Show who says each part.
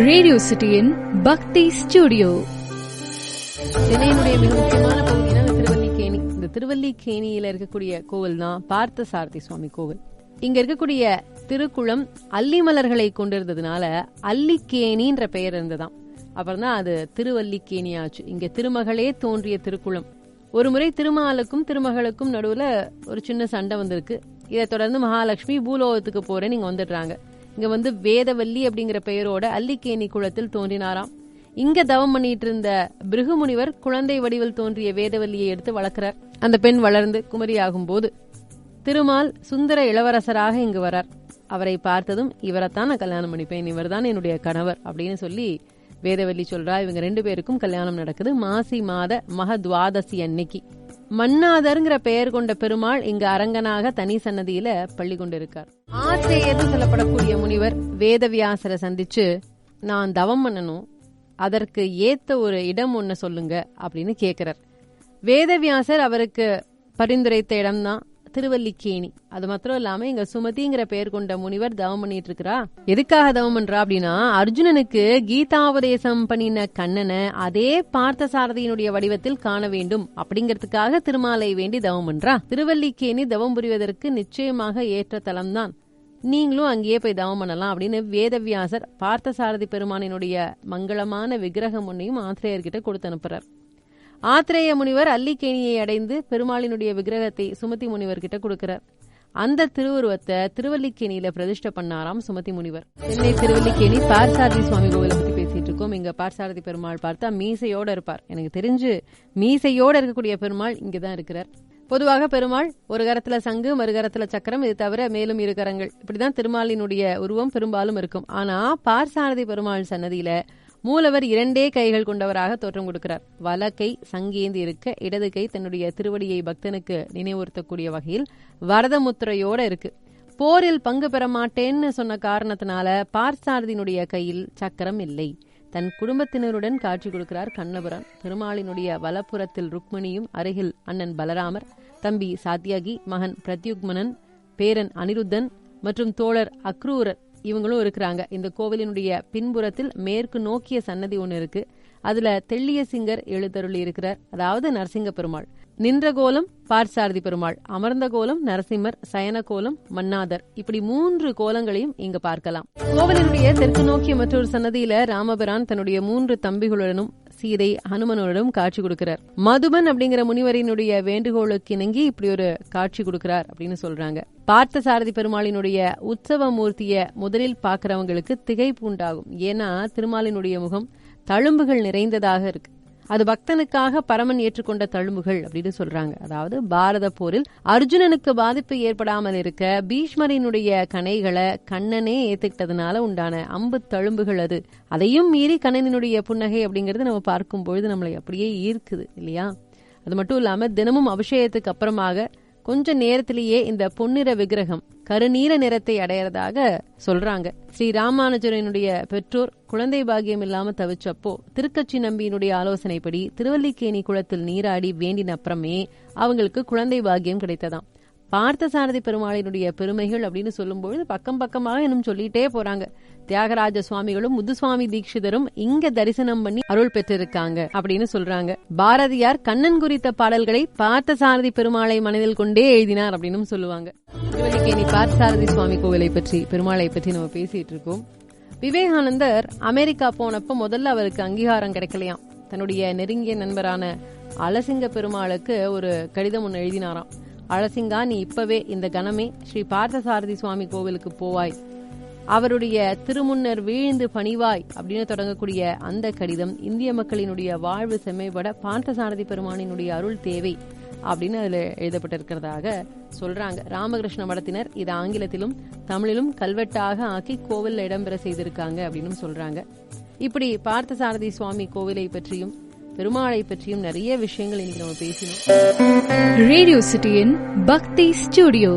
Speaker 1: Radio சிட்டியின் பக்தி studio.
Speaker 2: சென்னையினுடைய மிக முக்கியமான பகுதினா திருவல்லிக்கேணி. இந்த திருவல்லிக்கேணியில இருக்கக்கூடிய கோவில் தான் பார்த்தசாரதி சுவாமி கோவில். இங்க இருக்கக்கூடிய திருக்குளம் அல்லி மலர்களை கொண்டிருந்ததுனால அல்லிக்கேணின்ற பெயர் இருந்ததாம். அப்புறம் தான் அது திருவல்லிக்கேணி ஆச்சு. இங்க திருமகளே தோன்றிய திருக்குளம். ஒரு முறை திருமாலுக்கும் திருமகளுக்கும் நடுவுல ஒரு சின்ன சண்டை வந்திருக்கு. இதை தொடர்ந்து மகாலட்சுமி பூலோகத்துக்கு போறேன்னு இங்க வந்துடுறாங்க. இங்க வந்து வேதவல்லி அப்படிங்கிற பெயரோட அல்லிக்கேணி குளத்தில் தோன்றினாராம். இங்க தவம் பண்ணிட்டு இருந்த பிருகு முனிவர் குழந்தை வடிவில் தோன்றிய வேதவல்லியை எடுத்து வளர்க்கிறார். அந்த பெண் வளர்ந்து குமரியாகும் போது திருமால் சுந்தர இளவரசராக இங்கு வரார். அவரை பார்த்ததும் இவரைத்தான் நான் கல்யாணம் பண்ணிப்பேன், இவர் தான் என்னுடைய கணவர் அப்படின்னு சொல்லி வேதவல்லி சொல்றா. இவங்க 2 பேருக்கும் கல்யாணம் நடக்குது மாசி மாத மகத்வாதசி அன்னைக்கு. மன்னாதர்ங்கிற பெயர் கொண்ட பெருமாள் இங்கு அரங்கனாக தனி சன்னதியில பள்ளி கொண்டிருக்கார். ஆத்ரேயர்னு சொல்லப்படக்கூடிய முனிவர் வேதவியாசரை சந்திச்சு, நான் தவம் பண்ணணும், அதற்கு ஏத்த ஒரு இடம் ஒண்ணு சொல்லுங்க அப்படின்னு கேக்குறார். வேதவியாசர் அவருக்கு பரிந்துரைத்த இடம்தான் திருவல்லிக்கேணி. அது மாத்திரம் இல்லாம இங்க சுமதிங்கிற பெயர் கொண்ட முனிவர் தவம் பண்ணிட்டு இருக்கிறா. எதுக்காக தவம் பண்றா அப்படின்னா, அர்ஜுனனுக்கு கீதாபதேசம் பண்ணின கண்ணனை அதே பார்த்தசாரதியினுடைய வடிவத்தில் காண வேண்டும் அப்படிங்கறதுக்காக திருமாலை வேண்டி தவம் பண்றா. திருவல்லிக்கேணி தவம் புரிவதற்கு நிச்சயமாக ஏற்ற தலம்தான், நீங்களும் அங்கேயே போய் தவம் பண்ணலாம் அப்படின்னு வேதவியாசர் பார்த்தசாரதி பெருமானினுடைய மங்களமான விக்கிரகம் ஒன்னையும் ஆத்ரேயர்கிட்ட கொடுத்து அனுப்புறார். ஆத்ரேய முனிவர் அல்லிக்கேணியை அடைந்து பெருமாளினுடைய விக்கிரகத்தை சுமதி முனிவர் கிட்ட கொடுக்கிறார். அந்த திருவுருவத்தை திருவல்லிக்கேணியில பிரதிஷ்டை பண்ணாராம் சுமதி முனிவர். சென்னை திருவல்லிக்கேணி பார்த்தசாரதி சுவாமி கோவிலை பத்தி பேசிட்டு இருக்கோம். இங்க பார்த்தசாரதி பெருமாள் பார்த்தா மீசையோட இருப்பார். எனக்கு தெரிஞ்சு மீசையோட இருக்கக்கூடிய பெருமாள் இங்கதான் இருக்கிறார். பொதுவாக பெருமாள் ஒரு கரத்துல சங்கு, மறுகரத்துல சக்கரம், இது தவிர மேலும் 2 கரங்கள், இப்படிதான் திருமாலினுடைய உருவம் பெரும்பாலும் இருக்கும். ஆனா பார்த்தசாரதி பெருமாள் சன்னதியில மூலவர் 2 கைகள் கொண்டவராக தோற்றம் கொடுக்கிறார். வலக்கை சங்கேந்தி இருக்க, இடது கை தன்னுடைய திருவடியை பக்தனுக்கு நினைவுறுத்தக்கூடிய வகையில் வரதமுத்திரையோட இருக்கு. போரில் பங்கு பெற மாட்டேன்னு சொன்ன காரணத்தினால பார்த்தசாரதியினுடைய கையில் சக்கரம் இல்லை. தன் குடும்பத்தினருடன் காட்சி கொடுக்கிறார் கண்ணபுரான். பெருமாளினுடைய வலப்புறத்தில் ருக்மணியும், அருகில் அண்ணன் பலராமர், தம்பி சாத்யாகி, மகன் பிரத்யுக்மனன், பேரன் அனிருத்தன் மற்றும் தோழர் அக்ரூரர் இவங்களும் இருக்கிறாங்க. இந்த கோவிலினுடைய பின்புறத்தில் மேற்கு நோக்கிய சன்னதி ஒண்ணு இருக்கு. அதுல தெள்ளிய சிங்கர் எழுத்தருளி இருக்கிறார், அதாவது நரசிங்க பெருமாள். நின்ற கோலம் பார்த்தசாரதி பெருமாள், அமர்ந்த கோலம் நரசிம்மர், சயன கோலம் மன்னாதர், இப்படி 3 கோலங்களையும் இங்க பார்க்கலாம். கோவிலினுடைய தெற்கு நோக்கிய மற்றொரு சன்னதியில ராமபிரான் தன்னுடைய 3 தம்பிகளுடனும் சீதை ஹனுமனுடன் காட்சி கொடுக்கிறார். மதுபன் அப்படிங்கிற முனிவரினுடைய வேண்டுகோளுக்கு இணங்கி இப்படி ஒரு காட்சி கொடுக்கிறார் அப்படின்னு சொல்றாங்க. பார்த்தசாரதி பெருமாளினுடைய உற்சவ மூர்த்திய முதலில் பாக்குறவங்களுக்கு திகைப்பு உண்டாகும். ஏன்னா திருமாலினுடைய முகம் தழும்புகள் நிறைந்ததாக இருக்கு. அது பக்தனுக்காக பரமன் ஏற்றுக்கொண்ட தழும்புகள் அப்படின்னு சொல்றாங்க. அதாவது பாரத போரில் அர்ஜுனனுக்கு பாதிப்பு ஏற்படாமல் இருக்க பீஷ்மரினுடைய கணைகளை கண்ணனே ஏத்துக்கிட்டதுனால உண்டான அம்பு தழும்புகள் அது. அதையும் மீறி கண்ணனினுடைய புன்னகை அப்படிங்கறது நம்ம பார்க்கும் பொழுது நம்மளை அப்படியே ஈர்க்குது இல்லையா? அது மட்டும் இல்லாம தினமும் அபிஷேகத்துக்கு அப்புறமாக கொஞ்ச நேரத்திலேயே இந்த பொன்னிற விக்கிரகம் கருநீல நிறத்தை அடையறதாக சொல்றாங்க. ஸ்ரீ ராமானுஜரனுடைய பெற்றோர் குழந்தை பாகியம் இல்லாம தவிச்சப்போ திருக்கச்சி நம்பியினுடைய ஆலோசனைப்படி திருவல்லிக்கேணி குளத்தில் நீராடி வேண்டின அப்புறமே அவங்களுக்கு குழந்தை பாகியம் கிடைத்ததாம். பார்த்தசாரதி பெருமாளினுடைய பெருமைகள் அப்படின்னு சொல்லும்போது பக்கம் பக்கமாக இன்னும் சொல்லிட்டே போறாங்க. தியாகராஜ சுவாமிகளும் முத்துசுவாமி தீட்சிதரும் இங்க தரிசனம் பண்ணி அருள் பெற்றிருக்காங்க அப்படின்னு சொல்றாங்க. பாரதியார் கண்ணன் குறித்த பாடல்களை பார்த்தசாரதி பெருமாளை மனதில் கொண்டே எழுதினார் அப்படின்னு சொல்லுவாங்க. திருவல்லிக்கேணி பார்த்தசாரதி சுவாமி கோவிலை பற்றி, பெருமாளை பற்றி நம்ம பேசிட்டு இருக்கோம். விவேகானந்தர் அமெரிக்கா போனப்ப முதல்ல அவருக்கு அங்கீகாரம் கிடைக்கலையாம். தன்னுடைய நெருங்கிய நண்பரான அலசிங்க பெருமாளுக்கு ஒரு கடிதம் ஒன்னு எழுதினாராம். அழசிங்கா, நீ இப்பவே இந்த கணமே ஸ்ரீ பார்த்தசாரதி சுவாமி கோவிலுக்கு போவாய், அவருடைய திருமுன்னர் வீழ்ந்து பணிவாய் அப்படின்னு தொடங்கக்கூடிய அந்த கடிதம் இந்திய மக்களினுடைய வாழ்வு செம்மைப்பட பார்த்தசாரதி பெருமானினுடைய அருள் தேவை அப்படின்னு அதுல எழுதப்பட்டிருக்கிறதாக சொல்றாங்க. ராமகிருஷ்ண மடத்தினர் இது ஆங்கிலத்திலும் தமிழிலும் கல்வெட்டாக ஆக்கி கோவில்ல இடம்பெற செய்திருக்காங்க அப்படின்னு சொல்றாங்க. இப்படி பார்த்தசாரதி சுவாமி கோவிலை பற்றியும் பெருமாளை பற்றியும் நிறைய விஷயங்கள் இன்னைக்கு நம்ம பேசினோம்.
Speaker 1: ரேடியோ சிட்டியின் பக்தி ஸ்டுடியோ.